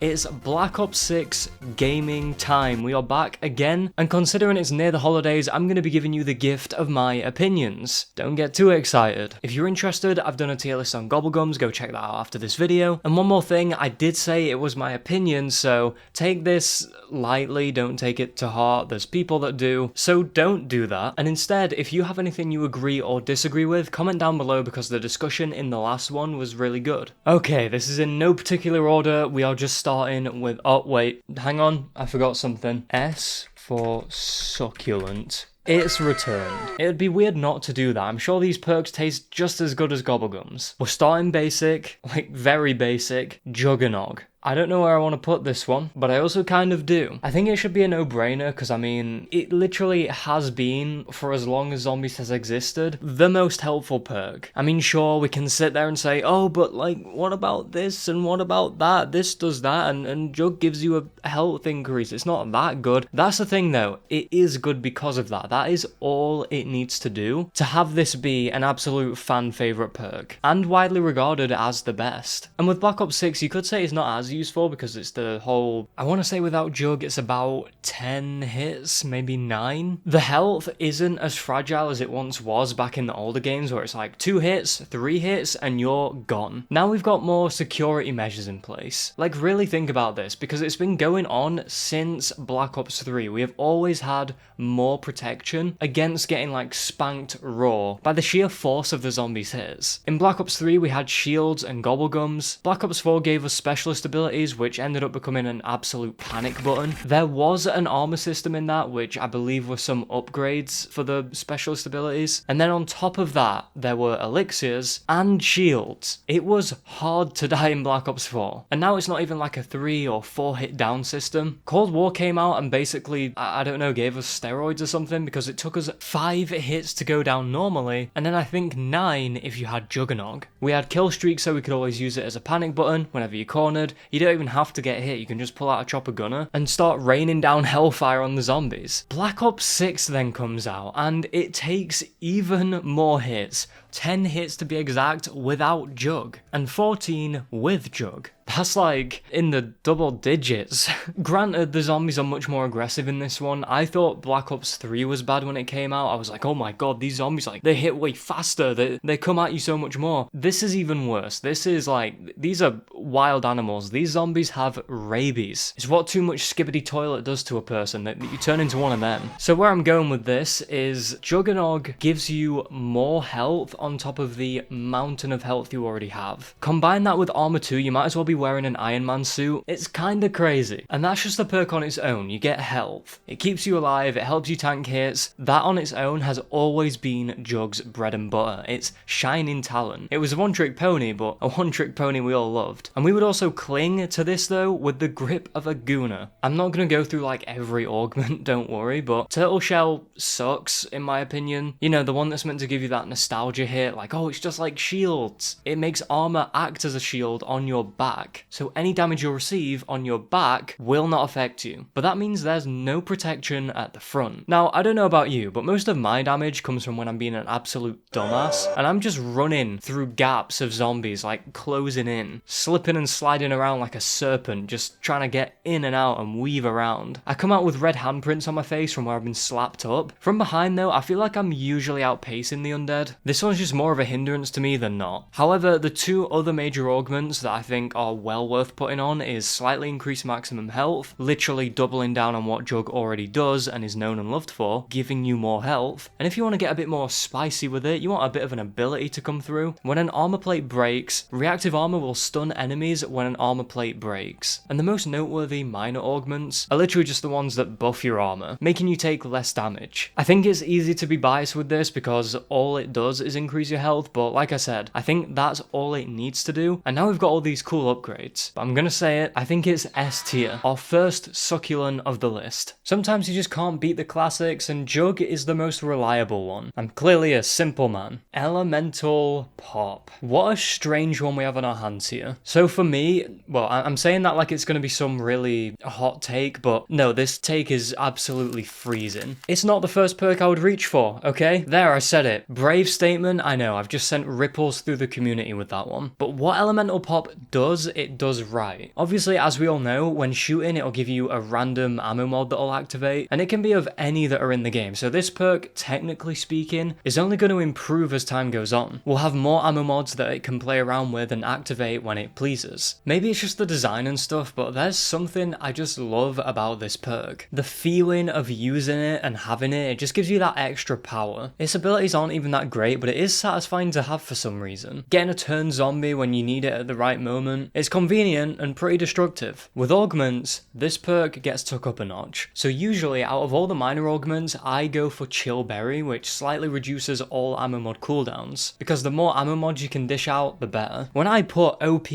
It's Black Ops 6 gaming time. We are back again, and considering it's near the holidays, I'm going to be giving you the gift of my opinions. Don't get too excited. If you're interested, I've done a tier list on Gobblegums, go check that out after this video. And one more thing, I did say it was my opinion, so take this lightly, don't take it to heart. There's people that do, so don't do that. And instead, if you have anything you agree or disagree with, comment down below because the discussion in the last one was really good. Okay, this is in no particular order. We are just starting with, oh wait, hang on, I forgot something. S for succulent. It's returned. It would be weird not to do that. I'm sure these perks taste just as good as Gobblegums. We're starting basic, like very basic, Juggernog. I don't know where I want to put this one, but I also kind of do. I think it should be a no-brainer because, I mean, it literally has been, for as long as Zombies has existed, the most helpful perk. I mean, sure, we can sit there and say, oh, but like, what about this and what about that? This does that and Jug gives you a health increase. It's not that good. That's the thing though, it is good because of that. That is all it needs to do to have this be an absolute fan favorite perk and widely regarded as the best. And with Black Ops 6, you could say it's not as useful because it's the whole, I want to say without Jug it's about 10 hits, maybe 9. The health isn't as fragile as it once was back in the older games where it's like 2 hits, 3 hits and you're gone. Now we've got more security measures in place. Like, really think about this because it's been going on since Black Ops 3. We have always had more protection against getting like spanked raw by the sheer force of the zombies hits. In Black Ops 3 we had shields and gobblegums. Black Ops 4 gave us specialist abilities which ended up becoming an absolute panic button. There was an armor system in that which I believe were some upgrades for the specialist abilities, and then on top of that there were elixirs and shields. It was hard to die in Black Ops 4, and now it's not even like a 3 or 4 hit down system. Cold War came out and basically, I don't know, gave us steroids or something because it took us 5 hits to go down normally, and then I think 9 if you had Juggernog. We had kill streak so we could always use it as a panic button whenever you're cornered. You don't even have to get hit, you can just pull out a chopper gunner and start raining down hellfire on the zombies. Black Ops 6 then comes out and it takes even more hits. 10 hits to be exact without Jug, and 14 with Jug. That's like in the double digits. Granted, the zombies are much more aggressive in this one. I thought Black Ops 3 was bad when it came out. I was like, oh my god, these zombies, like, they hit way faster. They come at you so much more. This is even worse. This is like, these are wild animals. These zombies have rabies. It's what too much skibbity toilet does to a person, that you turn into one of them. So where I'm going with this is Juggernog gives you more health on top of the mountain of health you already have. Combine that with armor 2, you might as well be wearing an Iron Man suit. It's kinda crazy. And that's just a perk on its own. You get health. It keeps you alive, it helps you tank hits. That on its own has always been Jug's bread and butter. It's shining talent. It was a one-trick pony, but a one-trick pony we all loved. And we would also cling to this though with the grip of a gooner. I'm not gonna go through like every augment, don't worry, but Turtle Shell sucks in my opinion. You know, the one that's meant to give you that nostalgia hit, like, oh, it's just like shields. It makes armor act as a shield on your back, so any damage you'll receive on your back will not affect you. But that means there's no protection at the front. Now, I don't know about you, but most of my damage comes from when I'm being an absolute dumbass, and I'm just running through gaps of zombies, like closing in, slipping and sliding around like a serpent, just trying to get in and out and weave around. I come out with red handprints on my face from where I've been slapped up. From behind though, I feel like I'm usually outpacing the undead. This one's just more of a hindrance to me than not. However, the 2 other major augments that I think are well worth putting on is slightly increased maximum health, literally doubling down on what Jug already does and is known and loved for, giving you more health. And if you want to get a bit more spicy with it, you want a bit of an ability to come through. When an armor plate breaks, reactive armor will stun enemies when an armor plate breaks. And the most noteworthy minor augments are literally just the ones that buff your armor, making you take less damage. I think it's easy to be biased with this because all it does is increase your health, but like I said, I think that's all it needs to do. And now we've got all these cool upgrades. But I'm gonna say it, I think it's S tier, our first succulent of the list. Sometimes you just can't beat the classics, and Jug is the most reliable one. I'm clearly a simple man. Elemental Pop. What a strange one we have on our hands here. So for me, well, I'm saying that like it's gonna be some really hot take, but no, this take is absolutely freezing. It's not the first perk I would reach for, okay? There, I said it. Brave statement, I know, I've just sent ripples through the community with that one. But what Elemental Pop does it does right. Obviously, as we all know, when shooting it'll give you a random ammo mod that'll activate, and it can be of any that are in the game, so this perk, technically speaking, is only going to improve as time goes on. We'll have more ammo mods that it can play around with and activate when it pleases. Maybe it's just the design and stuff, but there's something I just love about this perk. The feeling of using it and having it just gives you that extra power. Its abilities aren't even that great, but it is satisfying to have for some reason. Getting a turn zombie when you need it at the right moment, it's convenient and pretty destructive. With augments, this perk gets took up a notch. So usually out of all the minor augments, I go for Chill Berry, which slightly reduces all ammo mod cooldowns, because the more ammo mods you can dish out, the better. When I put OP,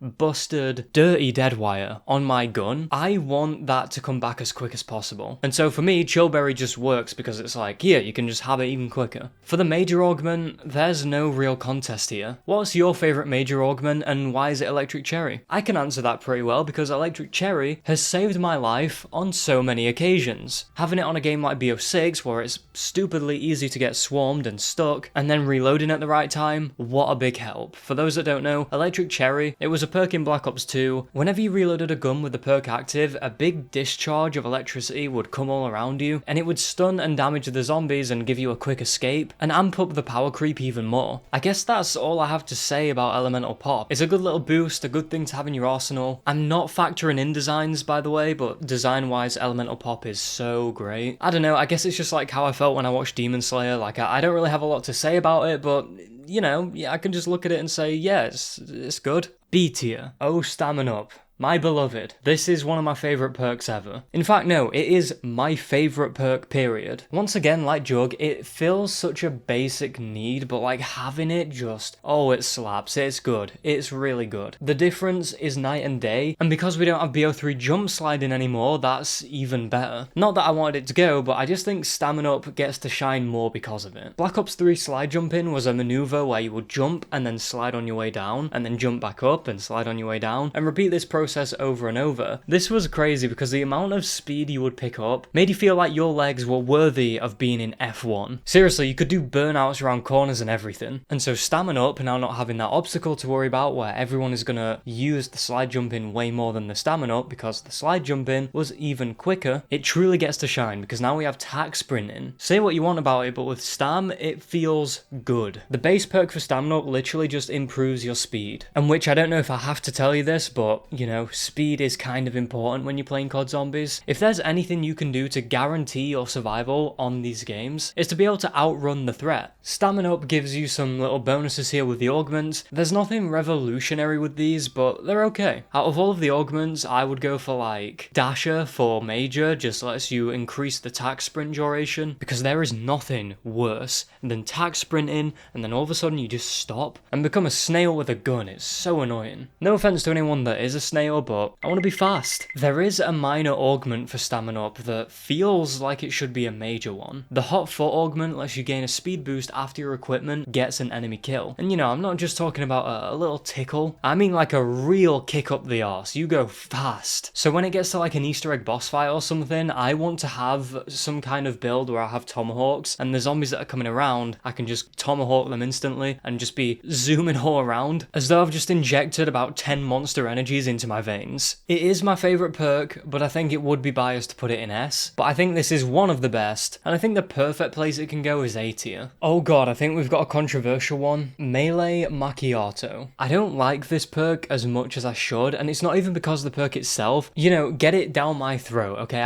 busted, dirty Deadwire on my gun, I want that to come back as quick as possible. And so for me, Chill Berry just works because it's like, here, you can just have it even quicker. For the major augment, there's no real contest here. What's your favourite major augment and why is it Electric Cherry? I can answer that pretty well because Electric Cherry has saved my life on so many occasions. Having it on a game like BO6 where it's stupidly easy to get swarmed and stuck, and then reloading at the right time, what a big help. For those that don't know, Electric Cherry, it was a perk in Black Ops 2. Whenever you reloaded a gun with the perk active, a big discharge of electricity would come all around you, and it would stun and damage the zombies and give you a quick escape, and amp up the power creep even more. I guess that's all I have to say about Elemental Pop. It's a good little boost, a good thing to have in your arsenal. I'm not factoring in designs, by the way, but design-wise, Elemental Pop is so great. I don't know, I guess it's just like how I felt when I watched Demon Slayer. Like, I don't really have a lot to say about it, but, you know, yeah, I can just look at it and say, yeah, it's good. B tier. Oh, Stamina Up. My beloved. This is one of my favourite perks ever. In fact, no, it is my favourite perk, period. Once again, like Jug, it feels such a basic need, but like having it just, oh, it slaps, it's good, it's really good. The difference is night and day, and because we don't have BO3 jump sliding anymore, that's even better. Not that I wanted it to go, but I just think Stamina Up gets to shine more because of it. Black Ops 3 slide jumping was a maneuver where you would jump and then slide on your way down, and then jump back up and slide on your way down, and repeat this process over and over. This was crazy because the amount of speed you would pick up made you feel like your legs were worthy of being in F1. Seriously, you could do burnouts around corners and everything. And so Stamina Up, now not having that obstacle to worry about where everyone is gonna use the slide jumping way more than the Stamina Up because the slide jumping was even quicker, it truly gets to shine because now we have tack sprinting. Say what you want about it, but with Stam, it feels good. The base perk for Stamina Up literally just improves your speed. And which I don't know if I have to tell you this, but you know, speed is kind of important when you're playing COD Zombies. If there's anything you can do to guarantee your survival on these games, it's to be able to outrun the threat. Stamina Up gives you some little bonuses here with the augments. There's nothing revolutionary with these, but they're okay. Out of all of the augments, I would go for like Dasher for Major, just lets you increase the tack sprint duration, because there is nothing worse than tack sprinting and then all of a sudden you just stop and become a snail with a gun. It's so annoying. No offense to anyone that is a snail, but I want to be fast. There is a minor augment for Stamina Up that feels like it should be a major one. The Hot Foot augment lets you gain a speed boost after your equipment gets an enemy kill. And you know, I'm not just talking about a little tickle, I mean like a real kick up the arse. You go fast. So when it gets to like an Easter egg boss fight or something, I want to have some kind of build where I have tomahawks and the zombies that are coming around, I can just tomahawk them instantly and just be zooming all around as though I've just injected about 10 monster energies into my veins. It is my favourite perk, but I think it would be biased to put it in S. But I think this is one of the best, and I think the perfect place it can go is A tier. Oh god, I think we've got a controversial one. Melee Macchiato. I don't like this perk as much as I should, and it's not even because of the perk itself. You know, get it down my throat, okay?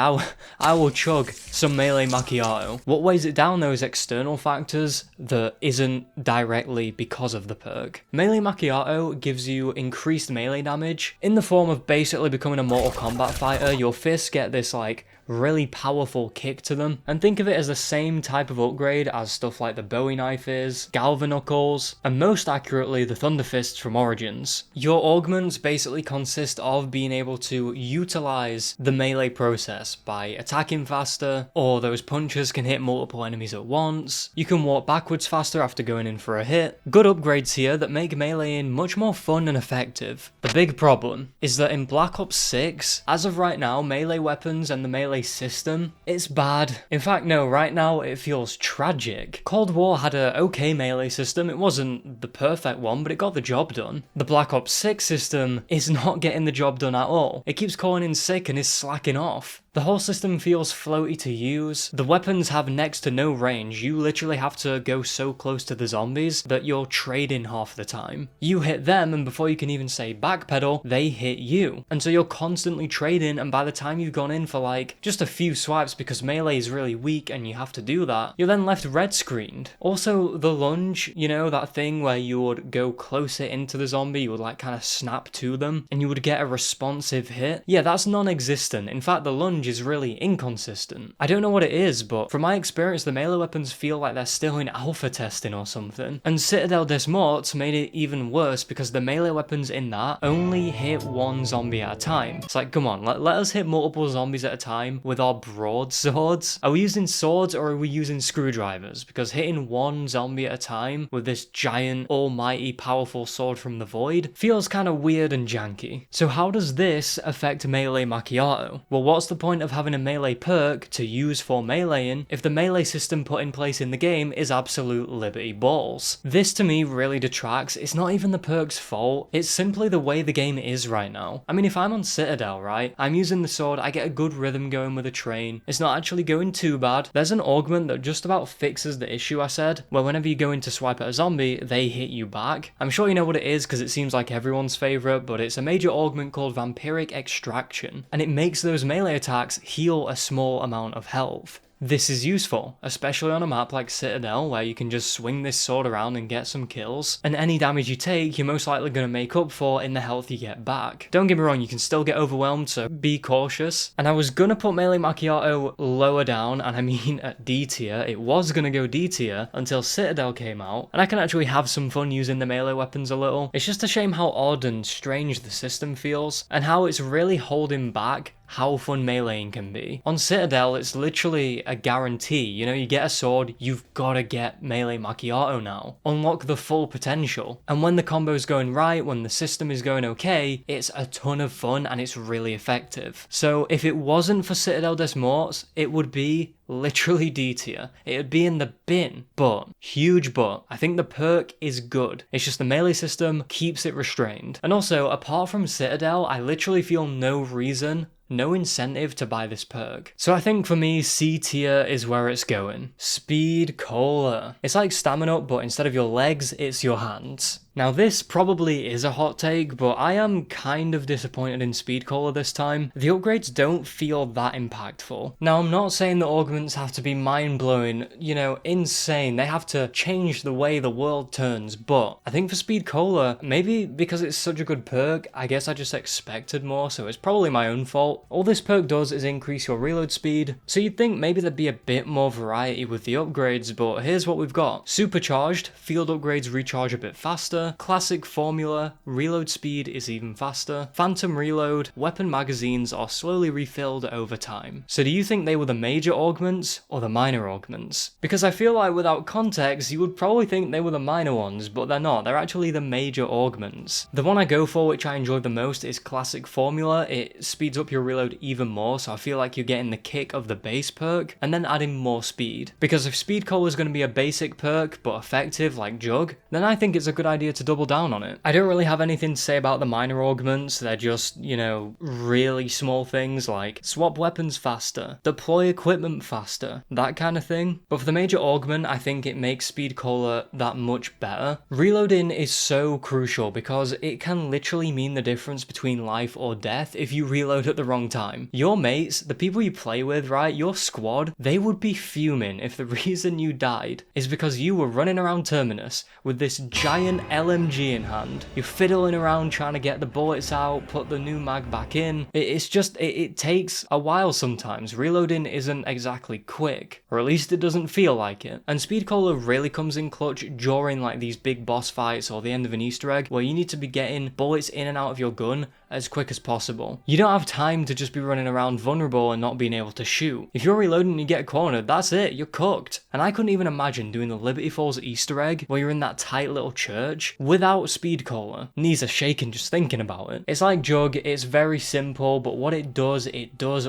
I will chug some Melee Macchiato. What weighs it down though is external factors that isn't directly because of the perk. Melee Macchiato gives you increased melee damage in the form of basically becoming a Mortal Kombat fighter. Your fists get this like really powerful kick to them, and think of it as the same type of upgrade as stuff like the Bowie knife is, Galvanuckles, and most accurately the Thunder Fists from Origins. Your augments basically consist of being able to utilize the melee process by attacking faster, or those punches can hit multiple enemies at once. You can walk backwards faster after going in for a hit. Good upgrades here that make meleeing much more fun and effective. The big problem is that in Black Ops 6, as of right now, melee weapons and the melee melee system, it's bad. In fact, no, right now it feels tragic. Cold War had a okay melee system. It wasn't the perfect one, but it got the job done. The Black Ops 6 system is not getting the job done at all. It keeps calling in sick and is slacking off. The whole system feels floaty to use. The weapons have next to no range. You literally have to go so close to the zombies that you're trading half the time. You hit them, and before you can even say backpedal, they hit you. And so you're constantly trading, and by the time you've gone in for like just a few swipes because melee is really weak and you have to do that, you're then left red screened. Also, the lunge, you know, that thing where you would go closer into the zombie, you would like kind of snap to them, and you would get a responsive hit. Yeah, that's non-existent. In fact, the lunge is really inconsistent. I don't know what it is, but from my experience, the melee weapons feel like they're still in alpha testing or something. And Citadel des Morts made it even worse because the melee weapons in that only hit one zombie at a time. It's like, come on, let us hit multiple zombies at a time with our broadswords. Are we using swords or are we using screwdrivers? Because hitting one zombie at a time with this giant, almighty, powerful sword from the void feels kind of weird and janky. So how does this affect melee Macchiato? Well, what's the point of having a melee perk to use for meleeing if the melee system put in place in the game is absolute liberty balls? This to me really detracts. It's not even the perk's fault, it's simply the way the game is right now. I mean, if I'm on Citadel, right, I'm using the sword, I get a good rhythm going with a train, it's not actually going too bad. There's an augment that just about fixes the issue I said, where whenever you go in to swipe at a zombie, they hit you back. I'm sure you know what it is because it seems like everyone's favourite, but it's a major augment called Vampiric Extraction, and it makes those melee attacks heal a small amount of health. This is useful, especially on a map like Citadel where you can just swing this sword around and get some kills, and any damage you take you're most likely going to make up for in the health you get back. Don't get me wrong, you can still get overwhelmed, so be cautious. And I was going to put melee Macchiato lower down, and I mean at D tier. It was going to go D tier until Citadel came out, and I can actually have some fun using the melee weapons a little. It's just a shame how odd and strange the system feels, and how it's really holding back how fun meleeing can be. On Citadel, it's literally a guarantee. You know, you get a sword, you've gotta get melee Macchiato now. Unlock the full potential. And when the combo's going right, when the system is going okay, it's a ton of fun and it's really effective. So if it wasn't for Citadel des Morts, it would be literally D tier. It would be in the bin. But, huge but, I think the perk is good. It's just the melee system keeps it restrained. And also, apart from Citadel, I literally feel no reason, no incentive to buy this perk. So I think for me, C tier is where it's going. Speed Cola. It's like stamina, but instead of your legs, it's your hands. Now this probably is a hot take, but I am kind of disappointed in Speed Cola this time. The upgrades don't feel that impactful. Now I'm not saying the augments have to be mind-blowing, you know, insane. They have to change the way the world turns, but I think for Speed Cola, maybe because it's such a good perk, I guess I just expected more, so it's probably my own fault. All this perk does is increase your reload speed, so you'd think maybe there'd be a bit more variety with the upgrades, but here's what we've got. Supercharged, field upgrades recharge a bit faster. Classic formula, reload speed is even faster. Phantom reload, weapon magazines are slowly refilled over time. So do you think they were the major augments or the minor augments? Because I feel like without context, you would probably think they were the minor ones, but they're not. They're actually the major augments. The one I go for, which I enjoy the most, is classic formula. It speeds up your reload even more, so I feel like you're getting the kick of the base perk and then adding more speed. Because if Speed Cola is going to be a basic perk but effective like Jug, then I think it's a good idea to double down on it. I don't really have anything to say about the minor augments. They're just, you know, really small things like swap weapons faster, deploy equipment faster, that kind of thing. But for the major augment, I think it makes Speed Cola that much better. Reloading is so crucial because it can literally mean the difference between life or death if you reload at the wrong time. Your mates, the people you play with, right, your squad, they would be fuming if the reason you died is because you were running around Terminus with this giant LMG in hand. You're fiddling around trying to get the bullets out, put the new mag back in. It takes a while sometimes. Reloading isn't exactly quick, or at least it doesn't feel like it. And Speed Cola really comes in clutch during like these big boss fights or the end of an Easter egg where you need to be getting bullets in and out of your gun as quick as possible. You don't have time to just be running around vulnerable and not being able to shoot. If you're reloading and you get cornered, that's it, you're cooked. And I couldn't even imagine doing the Liberty Falls Easter egg where you're in that tight little church without speed cola. Knees are shaking just thinking about it. It's like Jug, it's very simple, but what it does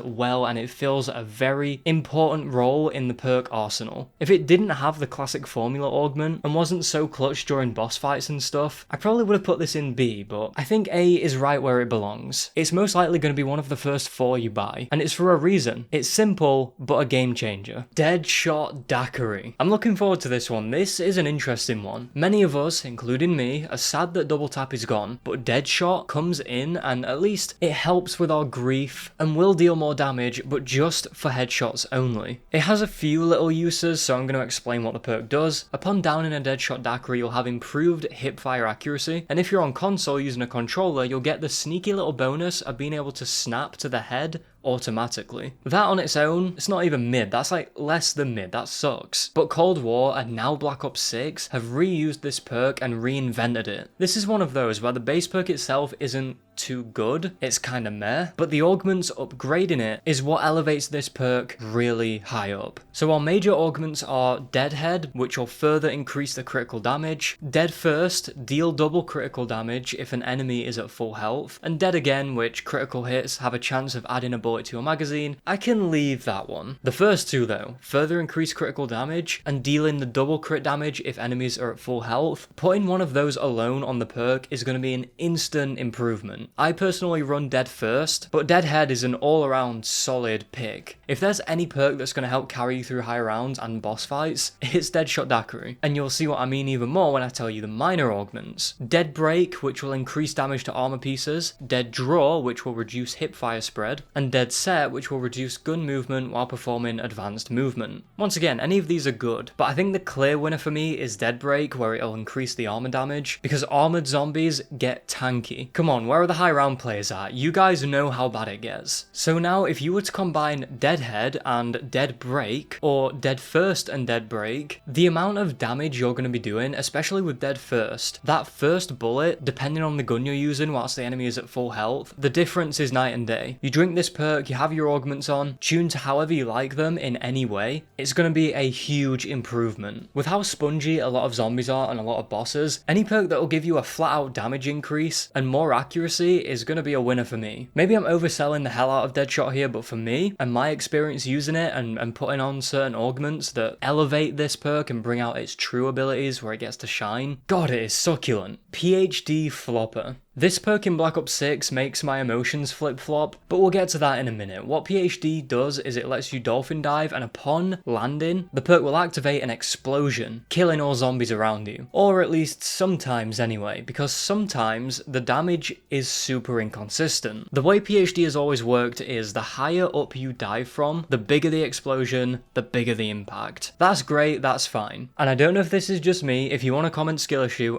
well, and it fills a very important role in the perk arsenal. If it didn't have the classic formula augment and wasn't so clutch during boss fights and stuff, I probably would have put this in B, but I think A is right where it belongs. It's most likely going to be one of the first 4 you buy, and it's for a reason. It's simple, but a game changer. Deadshot Dhir. I'm looking forward to this one. This is an interesting one. Many of us, including me, are sad that double tap is gone, but Deadshot comes in and at least it helps with our grief and will deal more damage, but just for headshots only. It has a few little uses, so I'm going to explain what the perk does. Upon downing a Deadshot Dhir, you'll have improved hipfire accuracy, and if you're on console using a controller, you'll get the sneaky little bonus of being able to snap to the head automatically. That on its own, it's not even mid, that's like less than mid, that sucks. But Cold War and now Black Ops 6 have reused this perk and reinvented it. This is one of those where the base perk itself isn't too good, it's kinda meh, but the augments upgrading it is what elevates this perk really high up. So while major augments are Deadhead, which will further increase the critical damage, Dead First, deal double critical damage if an enemy is at full health, and Dead Again, which critical hits have a chance of adding a bullet to your magazine, I can leave that one. The first two though, further increase critical damage and dealing the double crit damage if enemies are at full health, putting one of those alone on the perk is going to be an instant improvement. I personally run Dead First, but Deadhead is an all-around solid pick. If there's any perk that's going to help carry you through high rounds and boss fights, it's Deadshot Dhir, and you'll see what I mean even more when I tell you the minor augments. Dead Break, which will increase damage to armor pieces, Dead Draw, which will reduce hipfire spread, and Dead Set, which will reduce gun movement while performing advanced movement. Once again, any of these are good, but I think the clear winner for me is Dead Break, where it'll increase the armor damage, because armored zombies get tanky. Come on, where are the high round players at? You guys know how bad it gets. So now if you were to combine Deadhead and Dead Break, or Dead First and Dead Break, the amount of damage you're going to be doing, especially with Dead First, that first bullet, depending on the gun you're using whilst the enemy is at full health, the difference is night and day. You drink this perk, you have your augments on, tuned to however you like them in any way, it's going to be a huge improvement. With how spongy a lot of zombies are and a lot of bosses, any perk that will give you a flat out damage increase and more accuracy is going to be a winner for me. Maybe I'm overselling the hell out of Deadshot here, but for me and my experience using it and putting on certain augments that elevate this perk and bring out its true abilities where it gets to shine, God, it is succulent. PhD Flopper. This perk in Black Ops 6 makes my emotions flip-flop, but we'll get to that in a minute. What PhD does is it lets you dolphin dive, and upon landing, the perk will activate an explosion, killing all zombies around you. Or at least sometimes anyway, because sometimes the damage is super inconsistent. The way PhD has always worked is the higher up you dive from, the bigger the explosion, the bigger the impact. That's great, that's fine. And I don't know if this is just me, if you want to comment skill issue,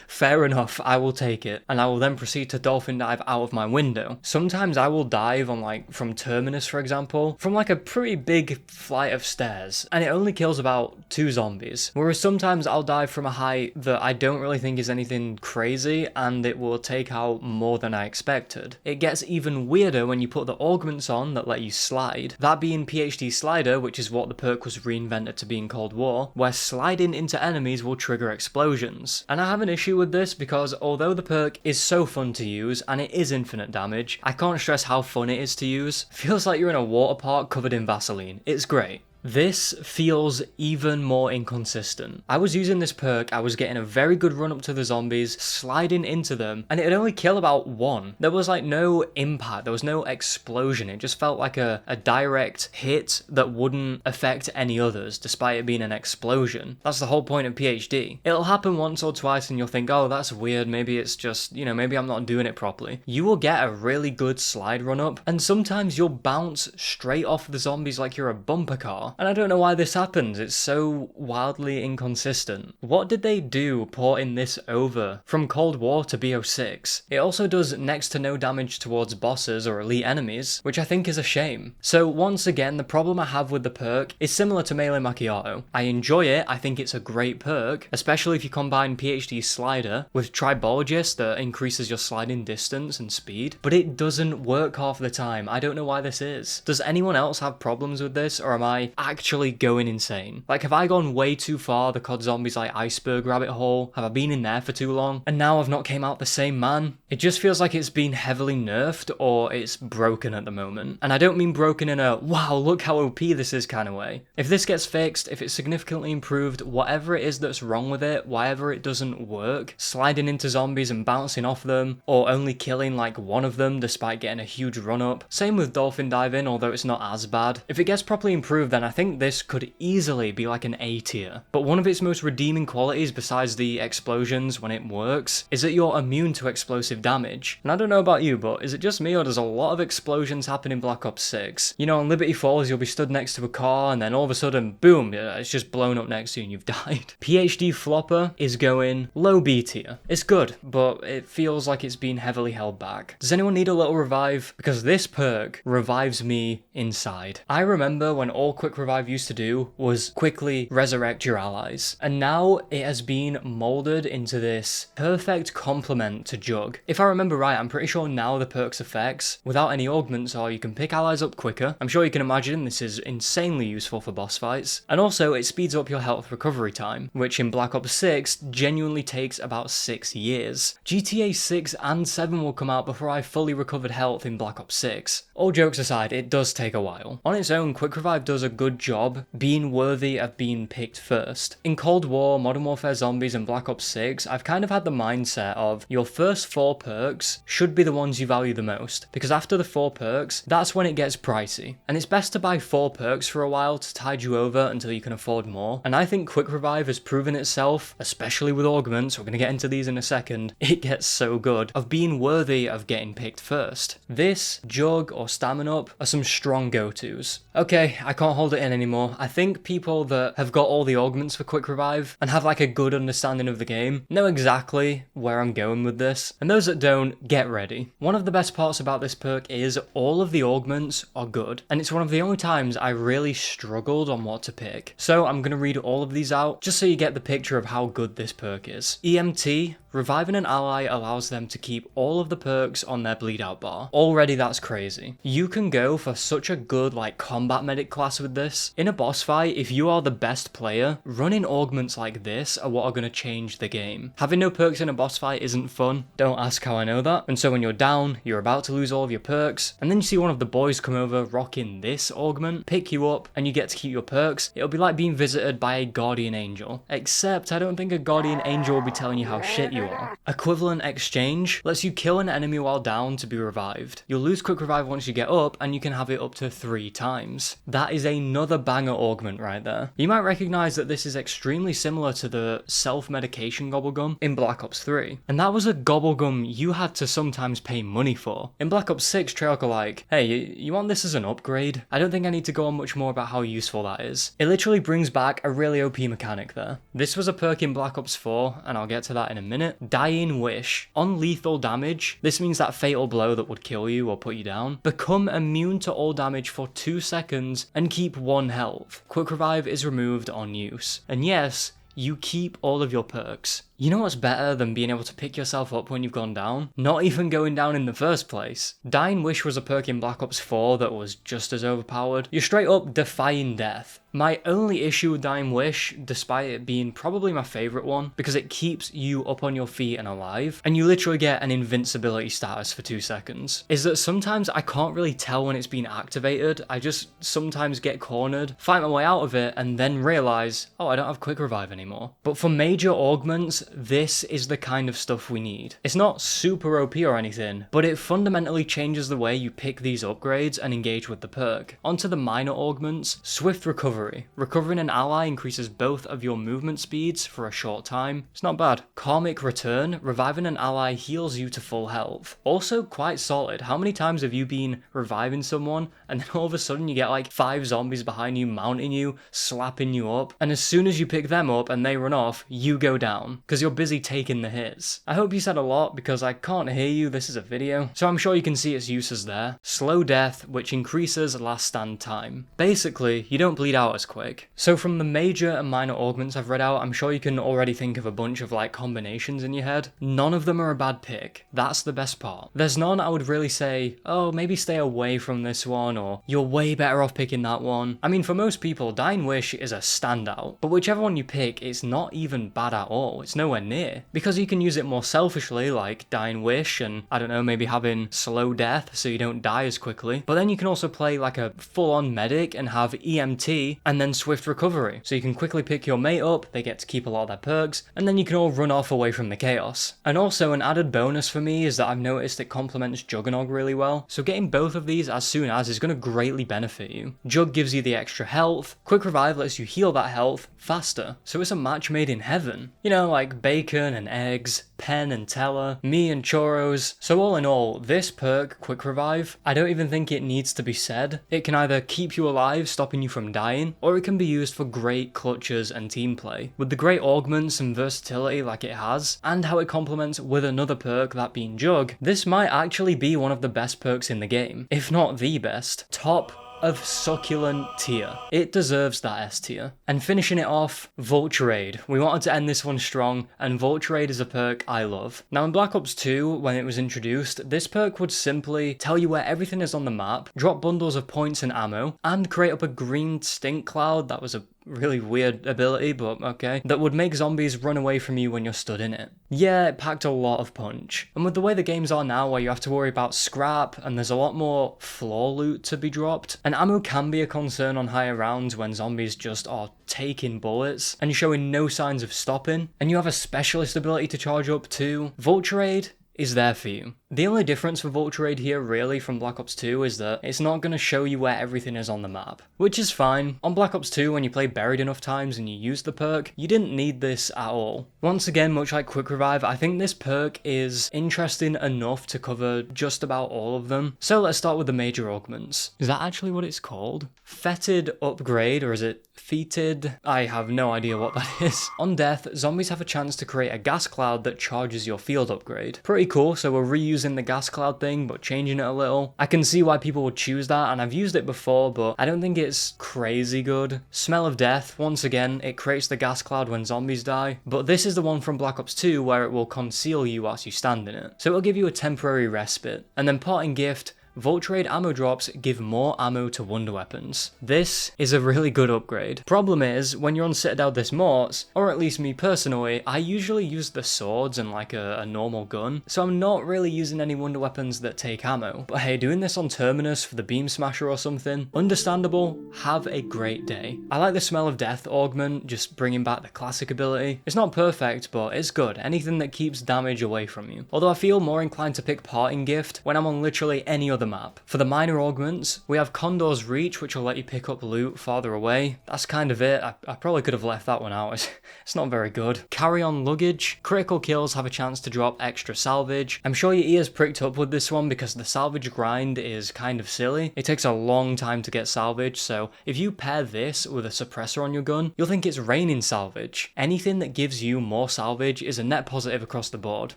fair enough, I will take it, and I will then proceed to dolphin dive out of my window. Sometimes I will dive on from Terminus for example, from a pretty big flight of stairs, and it only kills about 2 zombies. Whereas sometimes I'll dive from a height that I don't really think is anything crazy, and it will take out more than I expected. It gets even weirder when you put the augments on that let you slide, that being PhD Slider, which is what the perk was reinvented to be in Cold War, where sliding into enemies will trigger explosions. And I have an issue with this because although the perk is so fun to use and it is infinite damage, I can't stress how fun it is to use. Feels like you're in a water park covered in Vaseline. It's great. This feels even more inconsistent. I was using this perk, I was getting a very good run up to the zombies, sliding into them, and it would only kill about 1. There was no impact, there was no explosion, it just felt like a direct hit that wouldn't affect any others, despite it being an explosion. That's the whole point of PhD. It'll happen once or twice and you'll think, oh that's weird, maybe it's just, maybe I'm not doing it properly. You will get a really good slide run up, and sometimes you'll bounce straight off the zombies like you're a bumper car. bar. And I don't know why this happens, it's so wildly inconsistent. What did they do porting this over from Cold War to BO6? It also does next to no damage towards bosses or elite enemies, which I think is a shame. So once again, the problem I have with the perk is similar to Melee Macchiato. I enjoy it, I think it's a great perk, especially if you combine PhD Slider with Tribologist that increases your sliding distance and speed, but it doesn't work half the time. I don't know why this is. Does anyone else have problems with this, or am I actually going insane? Like, have I gone way too far the COD Zombies like iceberg rabbit hole? Have I been in there for too long? And now I've not came out the same man? It just feels like it's been heavily nerfed, or it's broken at the moment. And I don't mean broken in a, wow, look how OP this is kind of way. If this gets fixed, if it's significantly improved, whatever it is that's wrong with it, whatever it doesn't work, sliding into zombies and bouncing off them, or only killing like one of them despite getting a huge run up. Same with dolphin diving, although it's not as bad. If it gets properly improved, then I think this could easily be like an A tier. But one of its most redeeming qualities, besides the explosions when it works, is that you're immune to explosive damage. And I don't know about you, but is it just me, or does a lot of explosions happen in Black Ops 6? You know, on Liberty Falls, you'll be stood next to a car, and then all of a sudden, boom, it's just blown up next to you and you've died. PhD Flopper is going low B tier. It's good, but it feels like it's been heavily held back. Does anyone need a little revive? Because this perk revives me inside. I remember when all quick revive used to do was quickly resurrect your allies, and now it has been molded into this perfect complement to Jug. If I remember right, I'm pretty sure now the perk's effects, without any augments, are you can pick allies up quicker. I'm sure you can imagine this is insanely useful for boss fights. And also it speeds up your health recovery time, which in Black Ops 6 genuinely takes about 6 years. GTA 6 and 7 will come out before I fully recovered health in Black Ops 6. All jokes aside, it does take a while. On its own, Quick Revive does a good job being worthy of being picked first. In Cold War, Modern Warfare Zombies, and Black Ops 6, I've kind of had the mindset of your first 4 perks should be the ones you value the most, because after the 4 perks, that's when it gets pricey. And it's best to buy 4 perks for a while to tide you over until you can afford more. And I think Quick Revive has proven itself, especially with Augments, we're going to get into these in a second, it gets so good, of being worthy of getting picked first. This, Jug, or Stamina Up are some strong go-tos. Okay, I can't hold it in anymore. I think people that have got all the augments for Quick Revive and have like a good understanding of the game know exactly where I'm going with this, and those that don't, get ready. One of the best parts about this perk is all of the augments are good, and it's one of the only times I really struggled on what to pick. So I'm going to read all of these out just so you get the picture of how good this perk is. EMT, reviving an ally allows them to keep all of the perks on their bleed out bar. Already that's crazy. You can go for such a good like combat medic class with this. In a boss fight, if you are the best player, running augments like this are what are going to change the game. Having no perks in a boss fight isn't fun. Don't ask how I know that. And so when you're down, you're about to lose all of your perks, and then you see one of the boys come over rocking this augment, pick you up, and you get to keep your perks. It'll be like being visited by a guardian angel. Except I don't think a guardian angel will be telling you how shit you are. Equivalent exchange lets you kill an enemy while down to be revived. You'll lose quick revive once you get up, and you can have it up to 3 times. That is another banger augment right there. You might recognize that this is extremely similar to the self-medication gobblegum in Black Ops 3. And that was a gobblegum you had to sometimes pay money for. In Black Ops 6, Treyarch are like, hey, you want this as an upgrade? I don't think I need to go on much more about how useful that is. It literally brings back a really OP mechanic there. This was a perk in Black Ops 4, and I'll get to that in a minute. Dying Wish. On lethal damage, this means that fatal blow that would kill you or put you down. Become immune to all damage for 2 seconds and keep 1 health. Quick Revive is removed on use. And yes, you keep all of your perks. You know what's better than being able to pick yourself up when you've gone down? Not even going down in the first place. Dying Wish was a perk in Black Ops 4 that was just as overpowered. You're straight up defying death. My only issue with Dying Wish, despite it being probably my favourite one, because it keeps you up on your feet and alive, and you literally get an invincibility status for 2 seconds, is that sometimes I can't really tell when it's been activated. I just sometimes get cornered, fight my way out of it, and then realise, oh, I don't have quick revive anymore. But for major augments, this is the kind of stuff we need. It's not super OP or anything, but it fundamentally changes the way you pick these upgrades and engage with the perk. Onto the minor augments, Swift Recovery. Recovering an ally increases both of your movement speeds for a short time. It's not bad. Karmic Return. Reviving an ally heals you to full health. Also quite solid. How many times have you been reviving someone and then all of a sudden you get like 5 zombies behind you, mounting you, slapping you up, and as soon as you pick them up and they run off, you go down because you're busy taking the hits. I hope you said a lot because I can't hear you, this is a video, so I'm sure you can see its uses there. Slow Death, which increases last stand time. Basically, you don't bleed out as quick. So from the major and minor augments I've read out, I'm sure you can already think of a bunch of like combinations in your head. None of them are a bad pick. That's the best part. There's none I would really say, oh, maybe stay away from this one, or you're way better off picking that one. I mean, for most people, Dying Wish is a standout, but whichever one you pick, it's not even bad at all. It's nowhere near. Because you can use it more selfishly, like Dying Wish, and I don't know, maybe having Slow Death so you don't die as quickly. But then you can also play like a full-on medic and have EMT and then Swift Recovery. So you can quickly pick your mate up, they get to keep a lot of their perks, and then you can all run off away from the chaos. And also an added bonus for me is that I've noticed it complements Juggernog really well. So getting both of these as soon as is going to greatly benefit you. Jug gives you the extra health, Quick Revive lets you heal that health faster. So it's a match made in heaven. You know, like bacon and eggs, Penn and Teller, me and churros. So all in all, this perk, Quick Revive, I don't even think it needs to be said. It can either keep you alive, stopping you from dying, or it can be used for great clutches and team play. With the great augments and versatility like it has, and how it complements with another perk, that being Jug, this might actually be one of the best perks in the game, if not the best. Top of succulent tier. It deserves that S tier. And finishing it off, Vulture Rae. We wanted to end this one strong, and Vulture Rae is a perk I love. Now in Black Ops 2, when it was introduced, this perk would simply tell you where everything is on the map, drop bundles of points and ammo, and create up a green stink cloud. That was a really weird ability, but okay, that would make zombies run away from you when you're stood in it. Yeah, it packed a lot of punch. And with the way the games are now, where you have to worry about scrap, and there's a lot more floor loot to be dropped, and ammo can be a concern on higher rounds when zombies just are taking bullets, and you're showing no signs of stopping, and you have a specialist ability to charge up too, Vulture Rae is there for you. The only difference for Vulture Rae here really from Black Ops 2 is that it's not going to show you where everything is on the map, which is fine. On Black Ops 2, when you play Buried enough times and you use the perk, you didn't need this at all. Once again, much like Quick Revive, I think this perk is interesting enough to cover just about all of them. So let's start with the major augments. Is that actually what it's called? Fetid Upgrade, or is it Fetid? I have no idea what that is. On death, zombies have a chance to create a gas cloud that charges your field upgrade. Pretty cool, so we're reusing the gas cloud thing but changing it a little. I can see why people would choose that, and I've used it before, but I don't think it's crazy good. Smell of Death, once again, it creates the gas cloud when zombies die, but this is the one from Black Ops 2 where it will conceal you whilst you stand in it. So it'll give you a temporary respite. And then Parting Gift, Vulture Rae ammo drops give more ammo to wonder weapons. This is a really good upgrade. Problem is, when you're on Citadel Des Morts, or at least me personally, I usually use the swords and like a normal gun, so I'm not really using any wonder weapons that take ammo. But hey, doing this on Terminus for the Beam Smasher or something, understandable, have a great day. I like the Smell of Death augment, just bringing back the classic ability. It's not perfect, but it's good. Anything that keeps damage away from you. Although I feel more inclined to pick Parting Gift when I'm on literally any other map. For the minor augments, we have Condor's Reach, which will let you pick up loot farther away. That's kind of it. I probably could have left that one out. It's not very good. Carry On Luggage. Critical kills have a chance to drop extra salvage. I'm sure your ears pricked up with this one because the salvage grind is kind of silly. It takes a long time to get salvage, so if you pair this with a suppressor on your gun, you'll think it's raining salvage. Anything that gives you more salvage is a net positive across the board.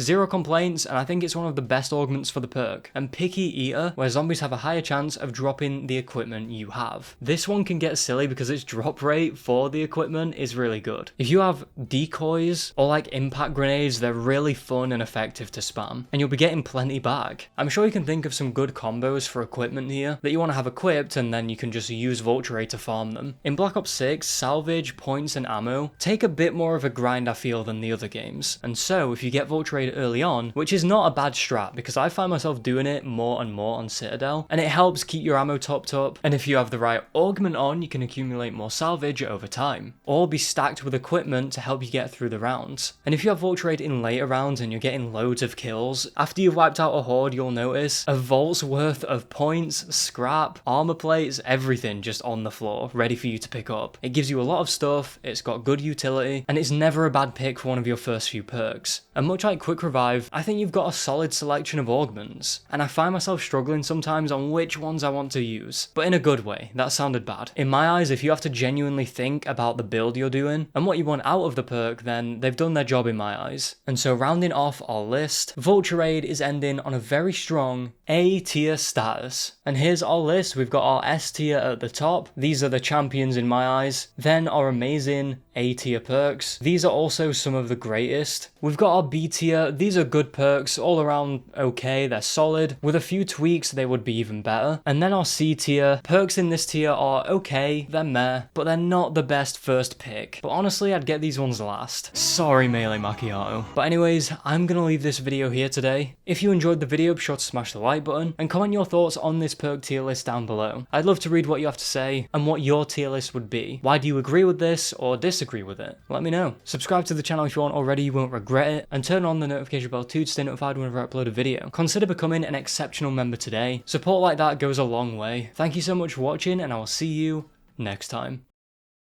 Zero complaints, and I think it's one of the best augments for the perk. And Picky Eater, where zombies have a higher chance of dropping the equipment you have. This one can get silly because its drop rate for the equipment is really good. If you have decoys or like impact grenades, they're really fun and effective to spam, and you'll be getting plenty back. I'm sure you can think of some good combos for equipment here that you want to have equipped, and then you can just use Vulture Rae to farm them. In Black Ops 6, salvage, points and ammo take a bit more of a grind I feel than the other games, and so if you get Vulture Rae early on, which is not a bad strat because I find myself doing it more and more on Citadel, and it helps keep your ammo topped up, and if you have the right augment on, you can accumulate more salvage over time, or be stacked with equipment to help you get through the rounds. And if you have Vulture Rae in later rounds and you're getting loads of kills, after you've wiped out a horde, you'll notice a vault's worth of points, scrap, armor plates, everything just on the floor, ready for you to pick up. It gives you a lot of stuff, it's got good utility, and it's never a bad pick for one of your first few perks. And much like Quick Revive, I think you've got a solid selection of augments, and I find myself struggling sometimes on which ones I want to use, but in a good way. That sounded bad. In my eyes, if you have to genuinely think about the build you're doing and what you want out of the perk, then they've done their job in my eyes. And so rounding off our list, Vulture Rae is ending on a very strong A tier status. And here's our list. We've got our S tier at the top. These are the champions in my eyes. Then our amazing A tier perks. These are also some of the greatest. We've got our B tier. These are good perks, all around okay, they're solid. With a few tweaks, they would be even better. And then our C tier. Perks in this tier are okay, they're meh, but they're not the best first pick. But honestly, I'd get these ones last. Sorry, Melee Macchiato. But anyways, I'm gonna leave this video here today. If you enjoyed the video, be sure to smash the like button and comment your thoughts on this perk tier list down below. I'd love to read what you have to say and what your tier list would be. Why do you agree with this or disagree with it? Let me know. Subscribe to the channel if you aren't already, you won't regret it, and turn on the notification bell too to stay notified whenever I upload a video. Consider becoming an exceptional member today. Support like that goes a long way. Thank you so much for watching, and I will see you next time.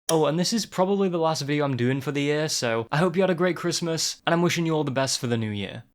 Oh, and this is probably the last video I'm doing for the year, so I hope you had a great Christmas, and I'm wishing you all the best for the new year.